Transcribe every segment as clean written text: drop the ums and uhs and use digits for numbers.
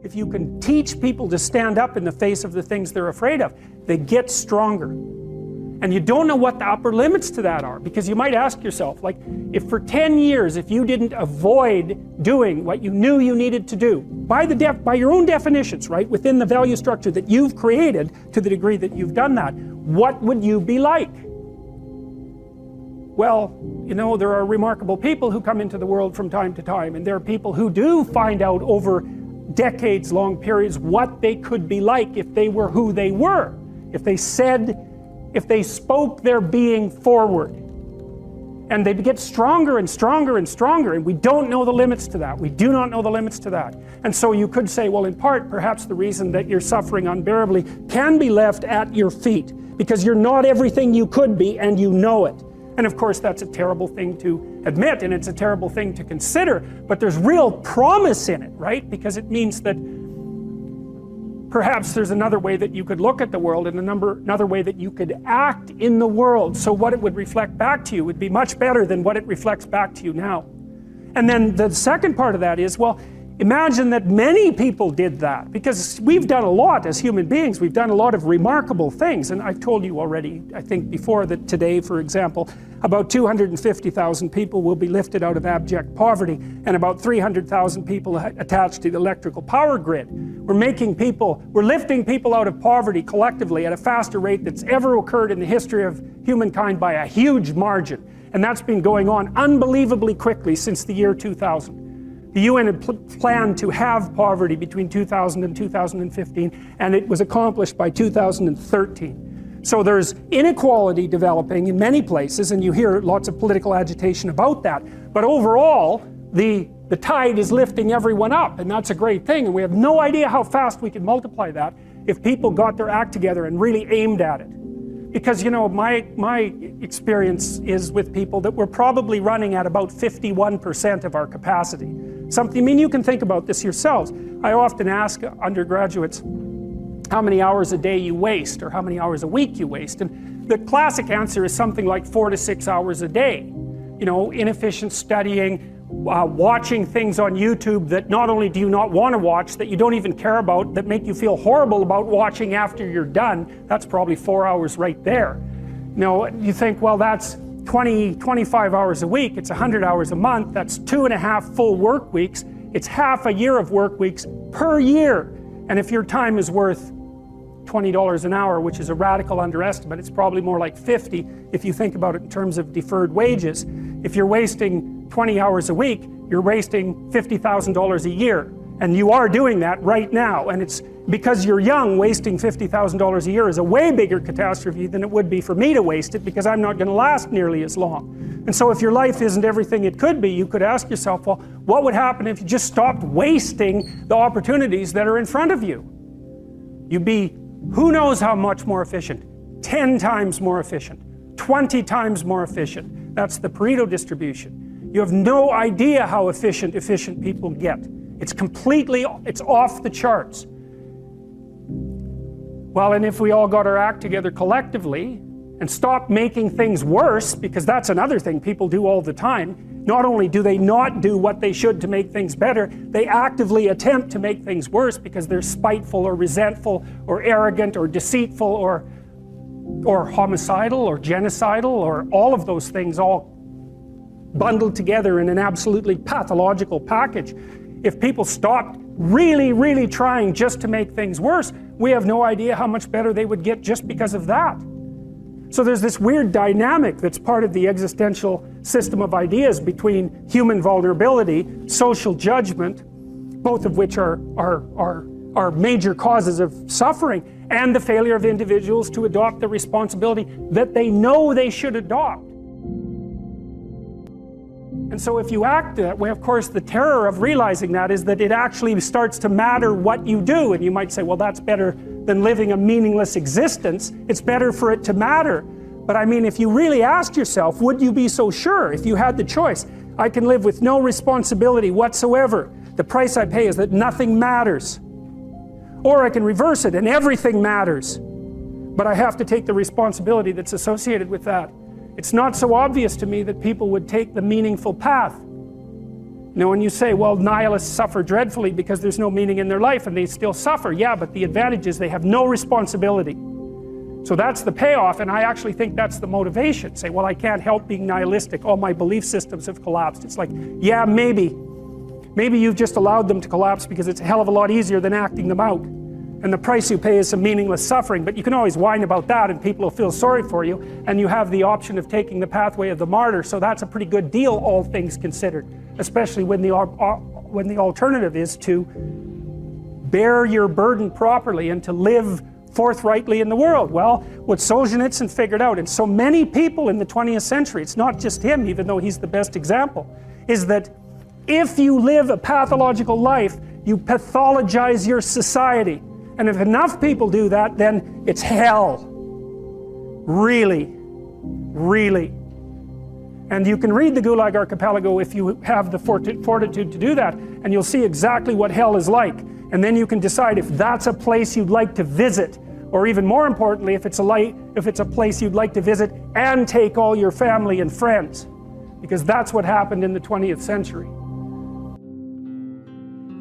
if you can teach people to stand up in the face of the things they're afraid of, they get stronger. And you don't know what the upper limits to that are, because you might ask yourself, like, if for 10 years, if you didn't avoid doing what you knew you needed to do, by your own definitions, right, within the value structure that you've created, to the degree that you've done that, what would you be like? Well, you know, there are remarkable people who come into the world from time to time, and there are people who do find out over decades-long periods what they could be like if they were who they were, if they spoke their being forward. And they get stronger and stronger and stronger, and we don't know the limits to that. We do not know the limits to that. And so you could say, well, in part, perhaps the reason that you're suffering unbearably can be left at your feet, because you're not everything you could be, and you know it. And of course, that's a terrible thing to admit, and it's a terrible thing to consider, but there's real promise in it, right? Because it means that perhaps there's another way that you could look at the world, and another way that you could act in the world, so what it would reflect back to you would be much better than what it reflects back to you now. And then the second part of that is, well, imagine that many people did that, because we've done a lot as human beings. We've done a lot of remarkable things, and I've told you already, I think before, that today, for example, about 250,000 people will be lifted out of abject poverty, and about 300,000 people attached to the electrical power grid. We're lifting people out of poverty collectively at a faster rate that's ever occurred in the history of humankind by a huge margin. And that's been going on unbelievably quickly since the year 2000. The UN had planned to have poverty between 2000 and 2015, and it was accomplished by 2013. So there's inequality developing in many places, and you hear lots of political agitation about that. But overall, the tide is lifting everyone up, and that's a great thing. And we have no idea how fast we can multiply that if people got their act together and really aimed at it. Because, you know, my experience is with people that we're probably running at about 51% of our capacity. I mean, you can think about this yourselves. I often ask undergraduates how many hours a day you waste, or how many hours a week you waste. And the classic answer is something like 4 to 6 hours a day. You know, inefficient studying, watching things on YouTube that not only do you not want to watch, that you don't even care about, that make you feel horrible about watching after you're done. That's probably 4 hours right there. You know, you think, well, that's 25 hours a week, it's 100 hours a month, that's 2.5 full work weeks, it's half a year of work weeks per year. And if your time is worth $20 an hour, which is a radical underestimate, it's probably more like 50 if you think about it in terms of deferred wages. If you're wasting 20 hours a week, you're wasting $50,000 a year. And you are doing that right now. And it's because you're young, wasting $50,000 a year is a way bigger catastrophe than it would be for me to waste it, because I'm not going to last nearly as long. And so if your life isn't everything it could be, you could ask yourself, well, what would happen if you just stopped wasting the opportunities that are in front of you? You'd be, who knows how much more efficient? 10 times more efficient, 20 times more efficient. That's the Pareto distribution. You have no idea how efficient people get. It's off the charts. Well, and if we all got our act together collectively and stopped making things worse, because that's another thing people do all the time, not only do they not do what they should to make things better, they actively attempt to make things worse because they're spiteful or resentful or arrogant or deceitful or homicidal or genocidal, or all of those things all bundled together in an absolutely pathological package. If people stopped really, really trying just to make things worse, we have no idea how much better they would get just because of that. So there's this weird dynamic that's part of the existential system of ideas between human vulnerability, social judgment, both of which are major causes of suffering, and the failure of individuals to adopt the responsibility that they know they should adopt. And so if you act that way, of course, the terror of realizing that is that it actually starts to matter what you do. And you might say, well, that's better than living a meaningless existence. It's better for it to matter. But I mean, if you really asked yourself, would you be so sure if you had the choice? I can live with no responsibility whatsoever. The price I pay is that nothing matters. Or I can reverse it and everything matters. But I have to take the responsibility that's associated with that. It's not so obvious to me that people would take the meaningful path. You know, when you say, well, nihilists suffer dreadfully because there's no meaning in their life, and they still suffer. Yeah, but the advantage is they have no responsibility. So that's the payoff, and I actually think that's the motivation. Say, well, I can't help being nihilistic. All my belief systems have collapsed. It's like, yeah, maybe. Maybe you've just allowed them to collapse because it's a hell of a lot easier than acting them out. And the price you pay is some meaningless suffering, but you can always whine about that and people will feel sorry for you, and you have the option of taking the pathway of the martyr, so that's a pretty good deal, all things considered. Especially when the alternative is to bear your burden properly and to live forthrightly in the world. Well, what Solzhenitsyn figured out, and so many people in the 20th century, it's not just him, even though he's the best example, is that if you live a pathological life, you pathologize your society. And if enough people do that, then it's hell. Really. Really. And you can read the Gulag Archipelago if you have the fortitude to do that, and you'll see exactly what hell is like. And then you can decide if that's a place you'd like to visit, or even more importantly, if it's a place you'd like to visit and take all your family and friends. Because that's what happened in the 20th century.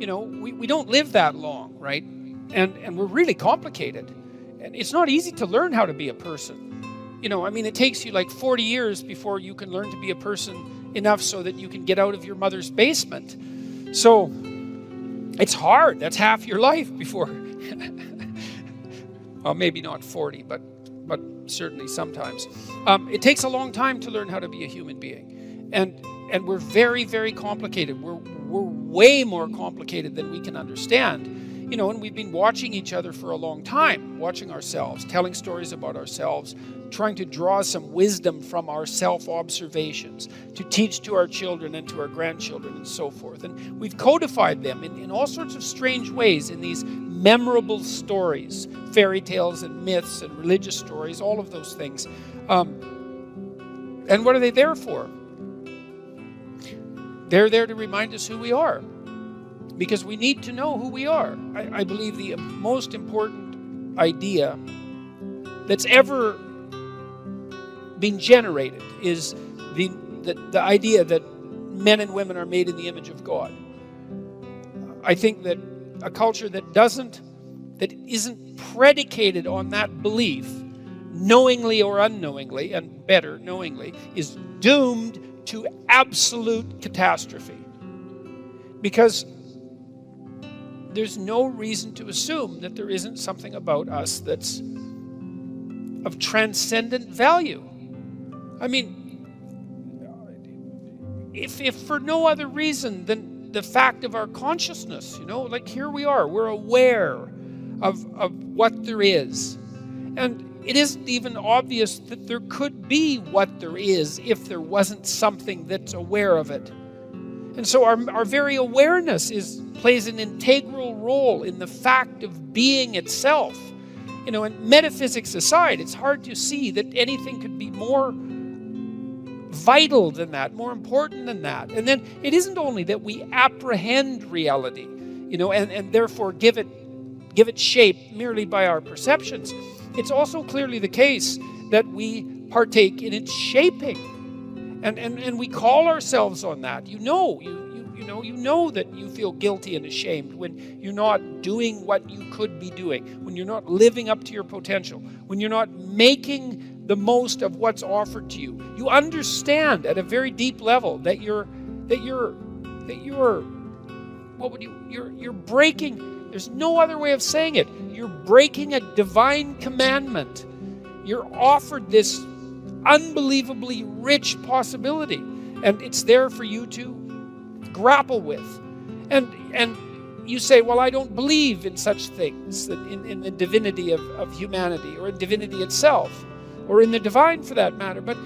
You know, we don't live that long, right? And we're really complicated. And it's not easy to learn how to be a person. You know, I mean, it takes you like 40 years before you can learn to be a person enough so that you can get out of your mother's basement. So it's hard. That's half your life before. Well, maybe not 40, but certainly sometimes. It takes a long time to learn how to be a human being. And we're very, very complicated. We're way more complicated than we can understand. You know, and we've been watching each other for a long time, watching ourselves, telling stories about ourselves, trying to draw some wisdom from our self-observations to teach to our children and to our grandchildren and so forth. And we've codified them in all sorts of strange ways in these memorable stories, fairy tales and myths and religious stories, all of those things. And what are they there for? They're there to remind us who we are, because we need to know who we are. I believe the most important idea that's ever been generated is the idea that men and women are made in the image of God. I think that a culture that isn't predicated on that belief, knowingly or unknowingly, and better knowingly, is doomed to absolute catastrophe. Because there's no reason to assume that there isn't something about us that's of transcendent value. I mean, if for no other reason than the fact of our consciousness, you know, like here we are, we're aware of what there is. And it isn't even obvious that there could be what there is if there wasn't something that's aware of it. And so our very awareness plays an integral role in the fact of being itself. You know, and metaphysics aside, it's hard to see that anything could be more vital than that, more important than that. And then it isn't only that we apprehend reality, you know, and therefore give it shape merely by our perceptions. It's also clearly the case that we partake in its shaping, and we call ourselves on that. You know that you feel guilty and ashamed when you're not doing what you could be doing, when you're not living up to your potential, when you're not making the most of what's offered to you. You understand at a very deep level that you're breaking. There's no other way of saying it. You're breaking a divine commandment. You're offered this unbelievably rich possibility, and it's there for you to grapple with. And you say, well, I don't believe in such things, in the divinity of humanity, or in divinity itself, or in the divine for that matter. But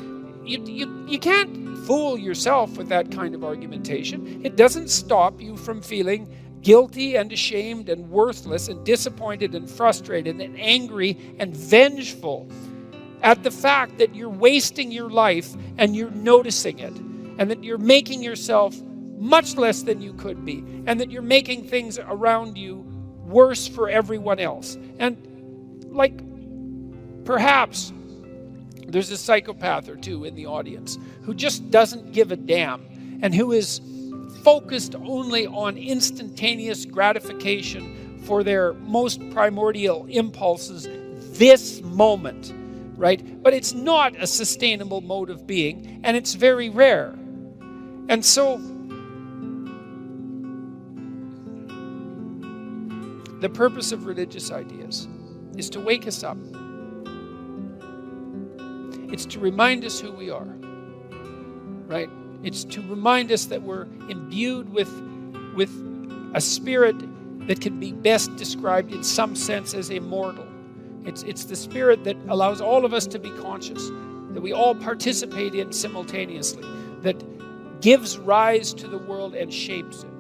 you can't fool yourself with that kind of argumentation. It doesn't stop you from feeling guilty and ashamed and worthless and disappointed and frustrated and angry and vengeful at the fact that you're wasting your life and you're noticing it, and that you're making yourself much less than you could be, and that you're making things around you worse for everyone else. And like, perhaps there's a psychopath or two in the audience who just doesn't give a damn, and who is focused only on instantaneous gratification for their most primordial impulses this moment, right? But it's not a sustainable mode of being, and it's very rare. And so the purpose of religious ideas is to wake us up. It's to remind us who we are, right? It's to remind us that we're imbued with a spirit that can be best described in some sense as immortal. It's the spirit that allows all of us to be conscious, that we all participate in simultaneously, that gives rise to the world and shapes it.